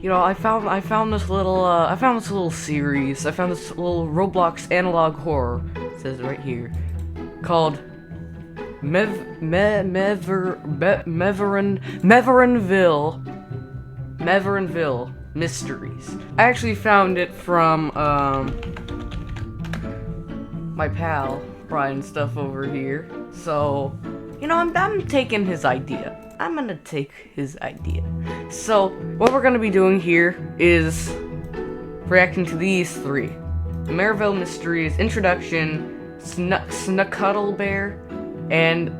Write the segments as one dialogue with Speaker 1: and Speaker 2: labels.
Speaker 1: you know, I found this little series. I found this little Roblox analog horror. It says right here, called Meverenville Mysteries. I actually found it from my pal Brian stuff over here. So, you know, I'm taking his idea. I'm gonna take his idea. So, what we're gonna be doing here is reacting to these three: Meverenville Mysteries Introduction, Snuckcuddle Bear, and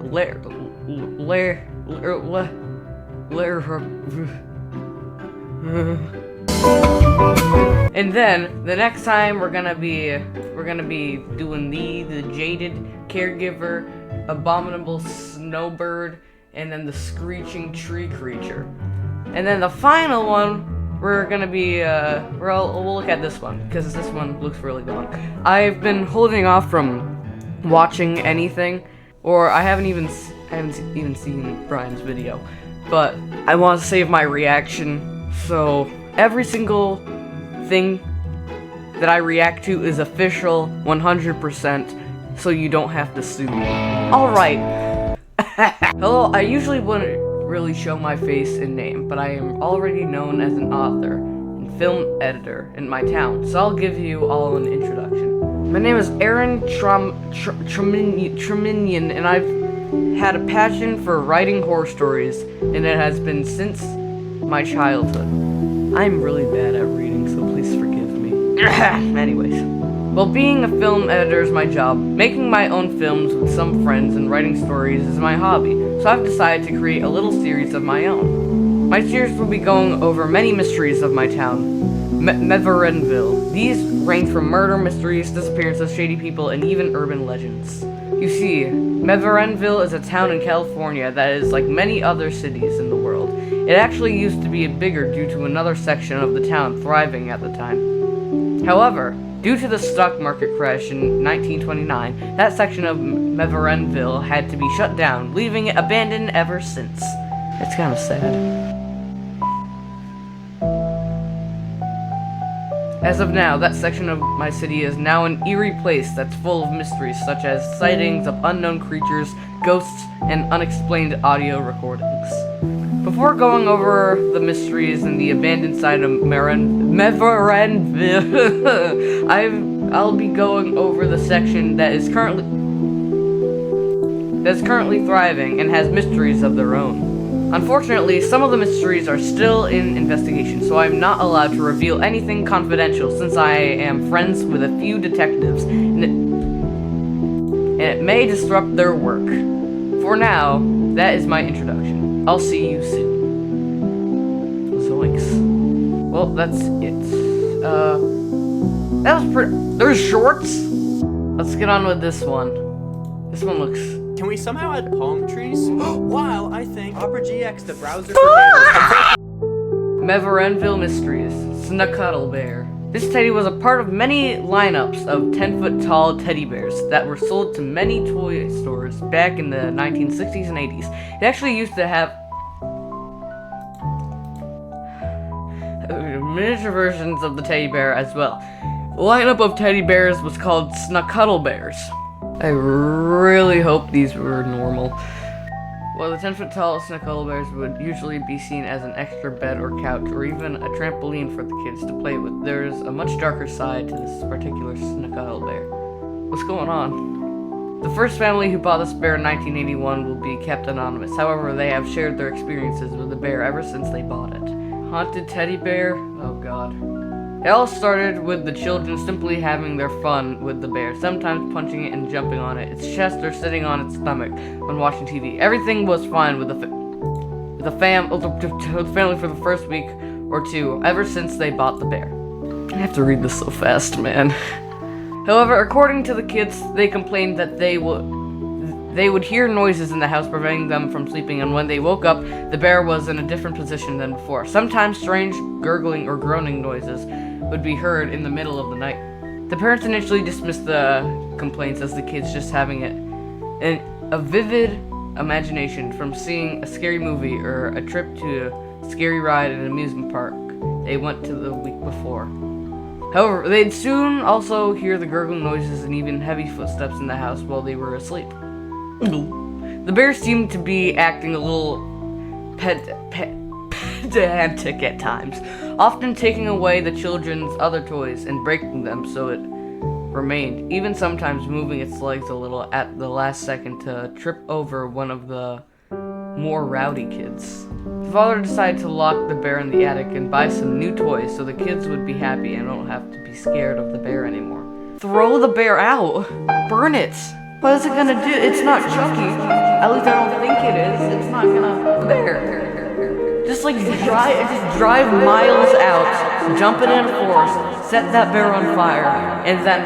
Speaker 1: And then the next time we're gonna be doing the Jaded Caregiver, Abominable Snowbird, and then the Screeching Tree Creature. And then the final one, we're gonna be we'll look at this one because this one looks really long. I've been holding off from watching anything, or I haven't even seen Brian's video, but I want to save my reaction. So every single thing that I react to is official 100%, so you don't have to sue me. Alright. Hello, I usually wouldn't really show my face and name, but I am already known as an author and film editor in my town, so I'll give you all an introduction. My name is Aaron Treminian, and I've had a passion for writing horror stories, and it has been since my childhood. I'm really bad at reading, so please forgive me. Anyways. Well, being a film editor is my job. Making my own films with some friends and writing stories is my hobby, so I've decided to create a little series of my own. My series will be going over many mysteries of my town, Meverenville. These range from murder mysteries, disappearances, shady people, and even urban legends. You see, Meverenville is a town in California that is like many other cities in the world. It actually used to be bigger due to another section of the town thriving at the time. However, due to the stock market crash in 1929, that section of Meverenville had to be shut down, leaving it abandoned ever since. It's kind of sad. As of now, that section of my city is now an eerie place that's full of mysteries such as sightings of unknown creatures, ghosts, and unexplained audio recordings. Before going over the mysteries in the abandoned side of Meverenville, I'll be going over the section that is currently thriving and has mysteries of their own. Unfortunately, some of the mysteries are still in investigation, so I'm not allowed to reveal anything confidential since I am friends with a few detectives, and it may disrupt their work. For now, that is my introduction. I'll see you soon. Zoinks. Well, that's it. That was pretty... There's shorts? Let's get on with this one. This one looks...
Speaker 2: Can we somehow add palm trees? While I think Opera GX, the browser for
Speaker 1: Meverenville Mysteries, Snuckcuddle Bear. This teddy was a part of many lineups of 10-foot-tall teddy bears that were sold to many toy stores back in the 1960s and 80s. It actually used to have miniature versions of the teddy bear as well. The lineup of teddy bears was called Snuckcuddle Bears. I really hope these were normal. Well, the 10-foot-tall Snuckcuddle Bears would usually be seen as an extra bed or couch, or even a trampoline for the kids to play with. There's a much darker side to this particular Snuckcuddle Bear. What's going on? The first family who bought this bear in 1981 will be kept anonymous. However, they have shared their experiences with the bear ever since they bought it. Haunted teddy bear? Oh god. It all started with the children simply having their fun with the bear, sometimes punching it and jumping on it, its chest or sitting on its stomach when watching TV. Everything was fine with the family for the first week or two, ever since they bought the bear. I have to read this so fast, man. However, according to the kids, they complained that they would hear noises in the house preventing them from sleeping, and when they woke up, the bear was in a different position than before. Sometimes strange gurgling or groaning noises would be heard in the middle of the night. The parents initially dismissed the complaints as the kids just having a vivid imagination from seeing a scary movie or a trip to a scary ride in an amusement park. they went to the week before. However, they'd soon also hear the gurgling noises and even heavy footsteps in the house while they were asleep. The bears seemed to be acting a little pedantic at times, often taking away the children's other toys and breaking them so it remained, even sometimes moving its legs a little at the last second to trip over one of the more rowdy kids. The father decided to lock the bear in the attic and buy some new toys so the kids would be happy and don't have to be scared of the bear anymore. Throw the bear out! Burn it! What is it gonna do? It's not Chucky. At least I don't think it is. It's not gonna... Bear. Just drive miles out, jump it in force, set that bear on fire, and then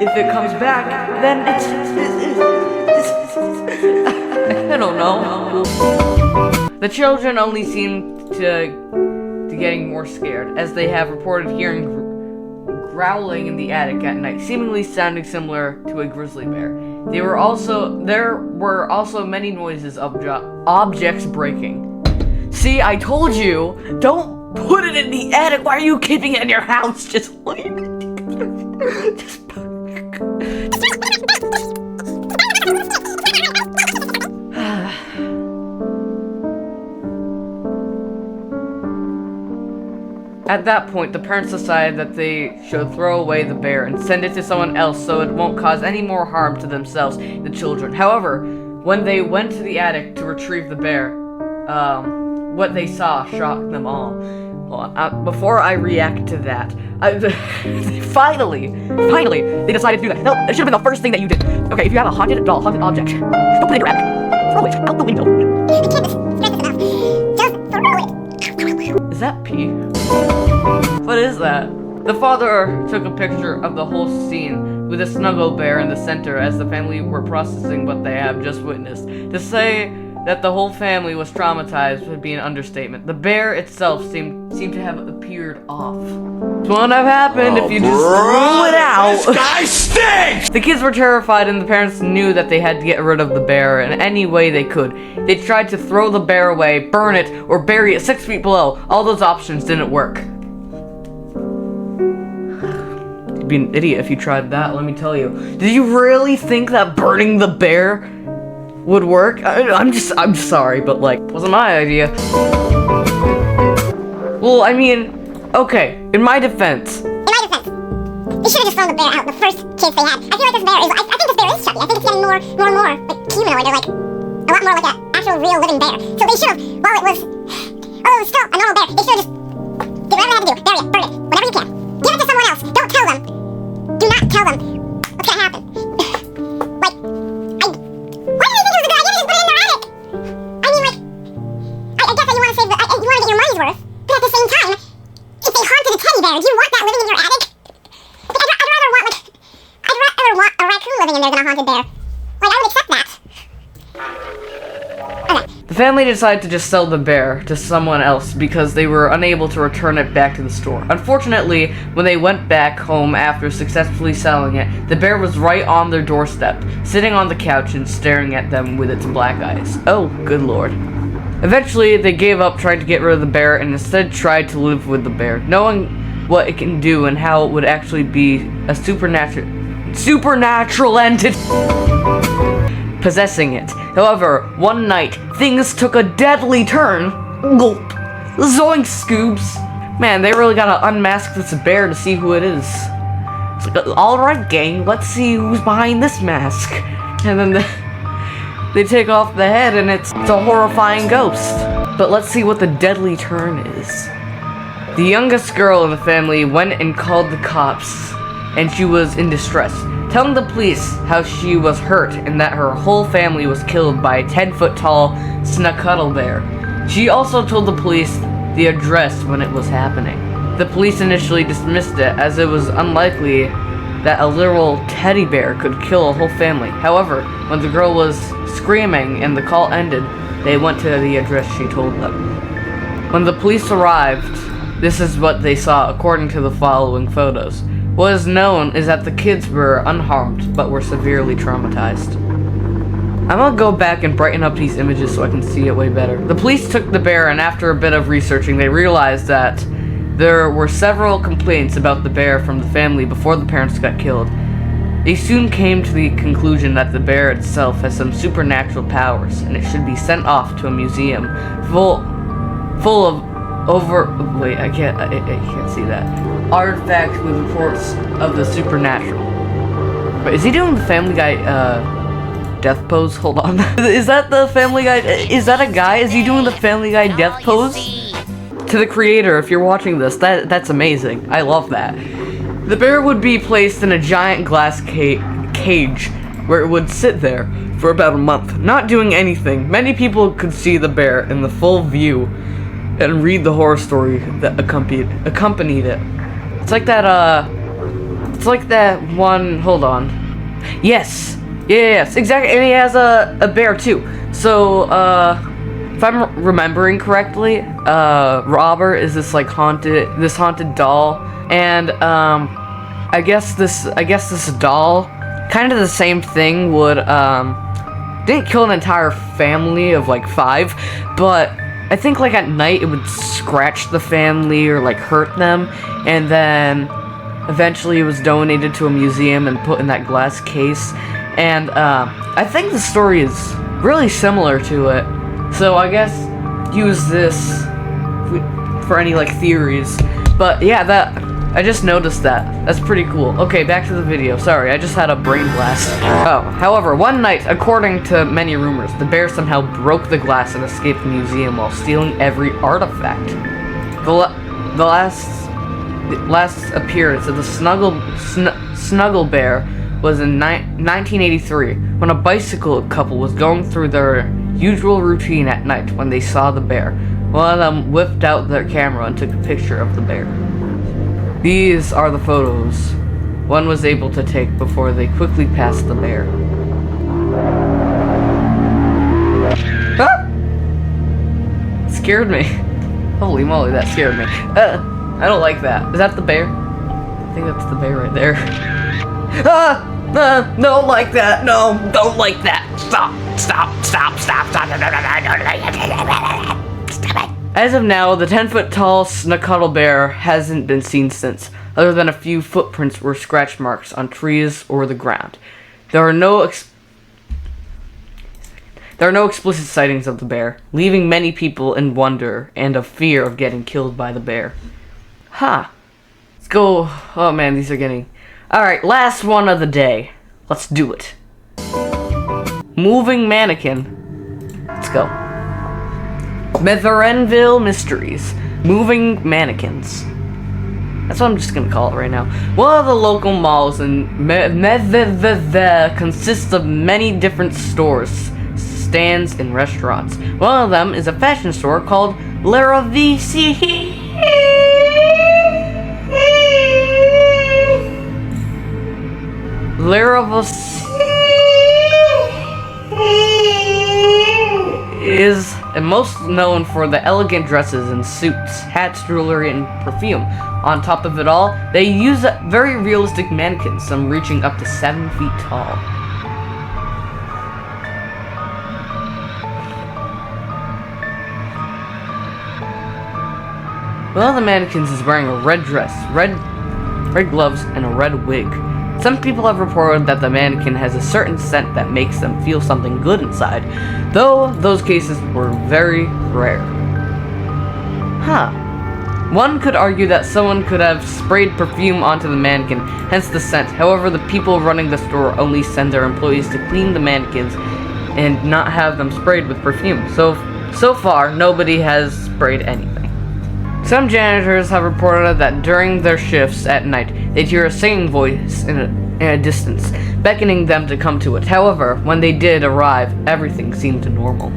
Speaker 1: if it comes back, then it's I don't know. The children only seem to getting more scared, as they have reported hearing growling in the attic at night, seemingly sounding similar to a grizzly bear. There were also many noises of objects breaking. See, I told you, don't put it in the attic. Why are you keeping it in your house? Just leave it. At that point, the parents decided that they should throw away the bear and send it to someone else so it won't cause any more harm to themselves and the children. However, when they went to the attic to retrieve the bear, what they saw shocked them all. Before I react to that, finally, they decided to do that. No, it should have been the first thing that you did. Okay, if you have a haunted doll, haunted object, don't put it in your attic. Throw it out the window. Is that pee? What is that? The father took a picture of the whole scene with a snuggle bear in the center as the family were processing what they have just witnessed. To say that the whole family was traumatized would be an understatement. The bear itself seemed to have appeared off. It wouldn't have happened if you just threw it out.
Speaker 3: This guy stinks!
Speaker 1: The kids were terrified and the parents knew that they had to get rid of the bear in any way they could. They tried to throw the bear away, burn it, or bury it 6 feet below. All those options didn't work. You'd be an idiot if you tried that, let me tell you. Did you really think that burning the bear would work? I'm sorry, but like, wasn't my idea. Well, I mean, okay, in my defense.
Speaker 4: They should have just thrown the bear out the first chance they had. I feel like this bear is, I think this bear is Chucky. I think it's getting more like humanoid, or like, a lot more like an actual real living bear. So they should have, while it was still a normal bear, they should have just did whatever they had to do. Bury it, burn it, whatever you can. Give it to someone else. Don't tell them. Do not tell them what's gonna happen. Like, why do they think it was a good idea to just put it in their attic? I mean, like, I get that you want to save you want to get your money's worth, but at the same time, if they haunted a teddy bear, do you want that living in your attic? Like, I'd rather want a raccoon living in there than a haunted bear. Like, I would accept that. Okay.
Speaker 1: The family decided to just sell the bear to someone else because they were unable to return it back to the store. Unfortunately, when they went back home after successfully selling it, the bear was right on their doorstep, sitting on the couch and staring at them with its black eyes. Oh, good lord. Eventually, they gave up trying to get rid of the bear and instead tried to live with the bear, knowing what it can do and how it would actually be a supernatural entity possessing it. However, one night, things took a deadly turn. Gulp. Zoink, Scoops. Man, they really gotta unmask this bear to see who it is. It's like, alright gang, let's see who's behind this mask. And then they take off the head and it's a horrifying ghost. But let's see what the deadly turn is. The youngest girl in the family went and called the cops, and she was in distress, telling the police how she was hurt and that her whole family was killed by a 10-foot-tall snuggtle bear. She also told the police the address when it was happening. The police initially dismissed it as it was unlikely that a literal teddy bear could kill a whole family. However, when the girl was screaming and the call ended, they went to the address she told them. When the police arrived, this is what they saw according to the following photos. What is known is that the kids were unharmed, but were severely traumatized. I'm gonna go back and brighten up these images so I can see it way better. The police took the bear, and after a bit of researching, they realized that There were several complaints about the bear from the family before the parents got killed. They soon came to the conclusion that the bear itself has some supernatural powers, and it should be sent off to a museum full of I can't see that. Artifacts with reports of the supernatural. Wait, is he doing the Family Guy death pose? Hold on. Is that the Family Guy? Is that a guy? Is he doing the Family Guy death pose? To the creator, if you're watching this, that's amazing. I love that. The bear would be placed in a giant glass cage where it would sit there for about a month, not doing anything. Many people could see the bear in the full view and read the horror story that accompanied it. It's like that one, hold on. Yes, exactly, and he has a bear too. So, if I'm remembering correctly, Robert is this haunted doll, and I guess this doll, kind of the same thing, didn't kill an entire family of like 5, but I think like at night it would scratch the family or like hurt them, and then eventually it was donated to a museum and put in that glass case. And I think the story is really similar to it, so I guess use this for any like theories. But yeah, I just noticed that. That's pretty cool. Okay, back to the video. Sorry, I just had a brain blast. Oh, however, one night, according to many rumors, the bear somehow broke the glass and escaped the museum while stealing every artifact. The last appearance of the Snuggle Bear was in 1983, when a bicycle couple was going through their usual routine at night when they saw the bear. One of them whipped out their camera and took a picture of the bear. These are the photos one was able to take before they quickly passed the bear. Ah! Scared me. Holy moly, that scared me. I don't like that. Is that the bear? I think that's the bear right there. Don't like that. No, don't like that. Stop it. As of now, the 10-foot-tall Snuggtle Bear hasn't been seen since, other than a few footprints or scratch marks on trees or the ground. There are no explicit sightings of the bear, leaving many people in wonder and a fear of getting killed by the bear. Let's go. Oh man, these are getting... Alright, last one of the day. Let's do it. Moving mannequin. Let's go. Meverenville Mysteries. Moving mannequins. That's what I'm just gonna call it right now. One of the local malls in Meverenville consists of many different stores, stands, and restaurants. One of them is a fashion store called is most known for the elegant dresses and suits, hats, jewelry, and perfume. On top of it all, they use very realistic mannequins, some reaching up to 7 feet tall. One of the mannequins is wearing a red dress, red gloves, and a red wig. Some people have reported that the mannequin has a certain scent that makes them feel something good inside, though those cases were very rare. One could argue that someone could have sprayed perfume onto the mannequin, hence the scent. However, the people running the store only send their employees to clean the mannequins and not have them sprayed with perfume. So far, nobody has sprayed anything. Some janitors have reported that during their shifts at night, they'd hear a singing voice in a distance, beckoning them to come to it. However, when they did arrive, everything seemed normal.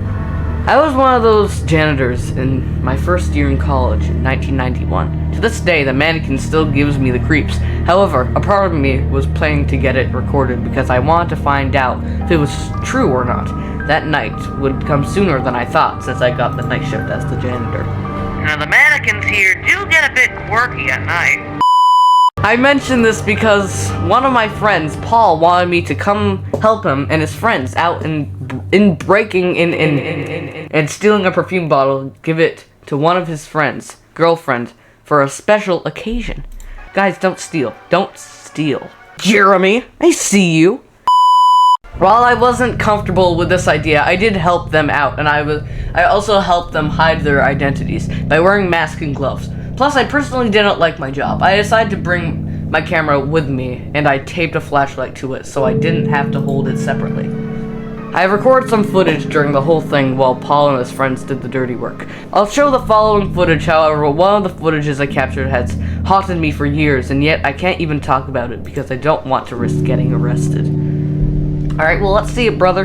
Speaker 1: I was one of those janitors in my first year in college in 1991. To this day, the mannequin still gives me the creeps. However, a part of me was planning to get it recorded because I wanted to find out if it was true or not. That night would come sooner than I thought, since I got the night shift as the janitor. Now the mannequins here do get a bit quirky at night. I mention this because one of my friends, Paul, wanted me to come help him and his friends out in breaking in and stealing a perfume bottle, give it to one of his friends' girlfriend, for a special occasion. Guys, don't steal. Don't steal. Jeremy, I see you. While I wasn't comfortable with this idea, I did help them out, and I also helped them hide their identities by wearing masks and gloves. Plus, I personally didn't like my job. I decided to bring my camera with me, and I taped a flashlight to it so I didn't have to hold it separately. I recorded some footage during the whole thing while Paul and his friends did the dirty work. I'll show the following footage, however, one of the footages I captured has haunted me for years, and yet I can't even talk about it because I don't want to risk getting arrested. Alright, well, let's see it, brother.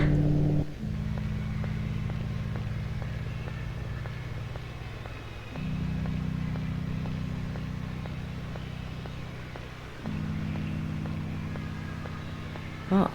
Speaker 1: Huh.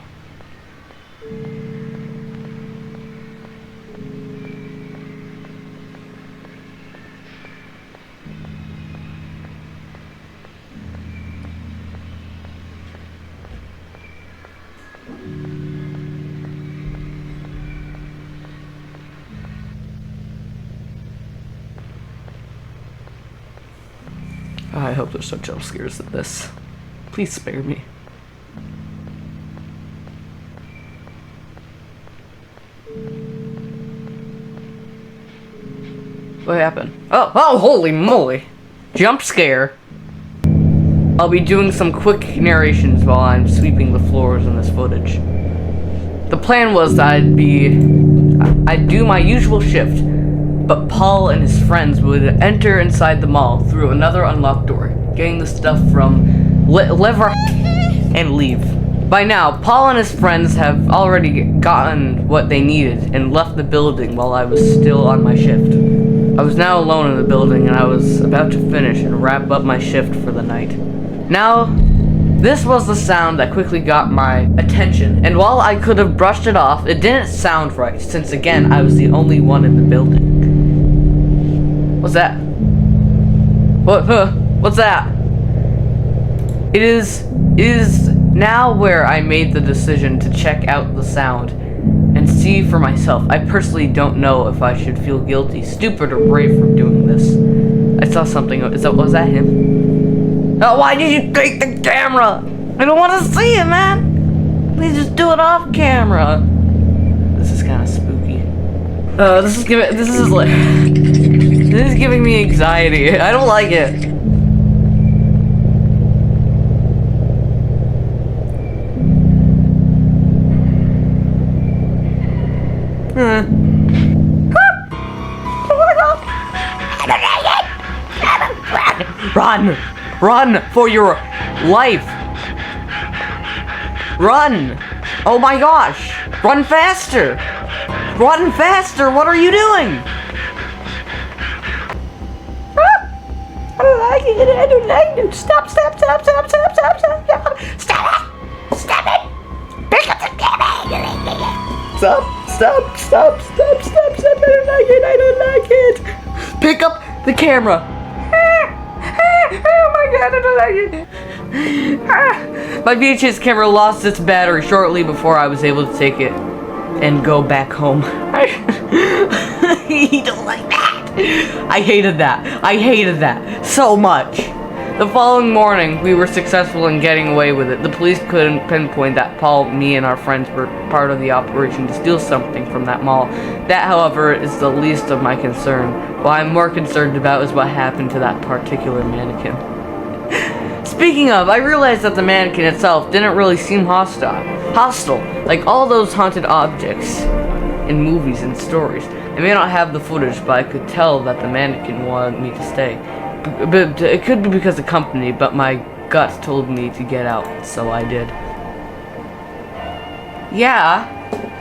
Speaker 1: I hope there's no jump scares in this. Please spare me. What happened? Oh, holy moly! Jump scare. I'll be doing some quick narrations while I'm sweeping the floors in this footage. The plan was that I'd do my usual shift, but Paul and his friends would enter inside the mall through another unlocked door, getting the stuff from lever and leave. By now, Paul and his friends have already gotten what they needed and left the building while I was still on my shift. I was now alone in the building and I was about to finish and wrap up my shift for the night. Now, this was the sound that quickly got my attention, and while I could have brushed it off, it didn't sound right, since again, I was the only one in the building. What's that? What's that? It is now where I made the decision to check out the sound and see for myself. I personally don't know if I should feel guilty, stupid, or brave for doing this. I saw something. Was that him? Oh, why did you take the camera? I don't want to see it, man. Please just do it off camera. This is kind of spooky. This is giving me anxiety. I don't like it. Run! Run for your life! Run! Oh my gosh! Run faster! Run faster! What are you doing? I don't like it. I don't like it. Stop! Stop! Stop! Stop! Stop! Stop! Stop! Stop! Stop it! Stop it! Pick up the camera! Stop! Stop! Stop! Stop! Stop! Stop! I don't like it. I don't like it. Pick up the camera. Oh my god, I don't like it. My VHS camera lost its battery shortly before I was able to take it and go back home. You don't like that. I hated that. I hated that so much. The following morning, we were successful in getting away with it. The police couldn't pinpoint that Paul, me, and our friends were part of the operation to steal something from that mall. That, however, is the least of my concern. What I'm more concerned about is what happened to that particular mannequin. Speaking of, I realized that the mannequin itself didn't really seem hostile, like all those haunted objects in movies and stories. I may not have the footage, but I could tell that the mannequin wanted me to stay. But it could be because of company, but my gut told me to get out, so I did. Yeah,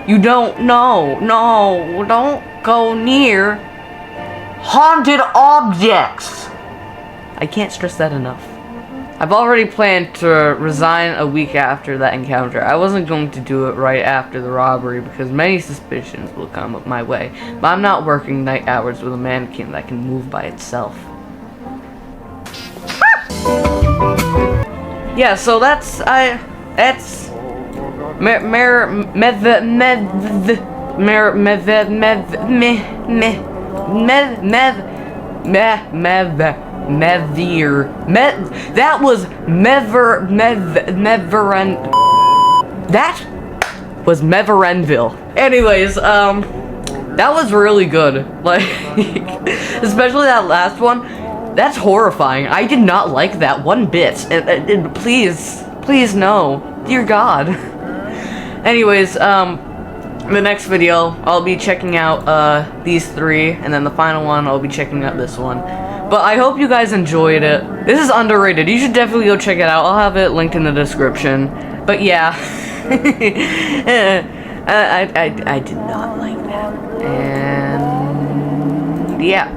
Speaker 1: you don't know. No, don't go near haunted objects. I can't stress that enough. I've already planned to resign a week after that encounter. I wasn't going to do it right after the robbery because many suspicions will come up my way, but I'm not working night hours with a mannequin that can move by itself. Yeah, so that's That was That was Meverenville. Anyways, that was really good. Like, especially that last one. That's horrifying. I did not like that one bit. Please no. Dear God. Anyways, in the next video, I'll be checking out these three, and then the final one, I'll be checking out this one. But I hope you guys enjoyed it. This is underrated. You should definitely go check it out. I'll have it linked in the description. But yeah. I did not like that. And yeah.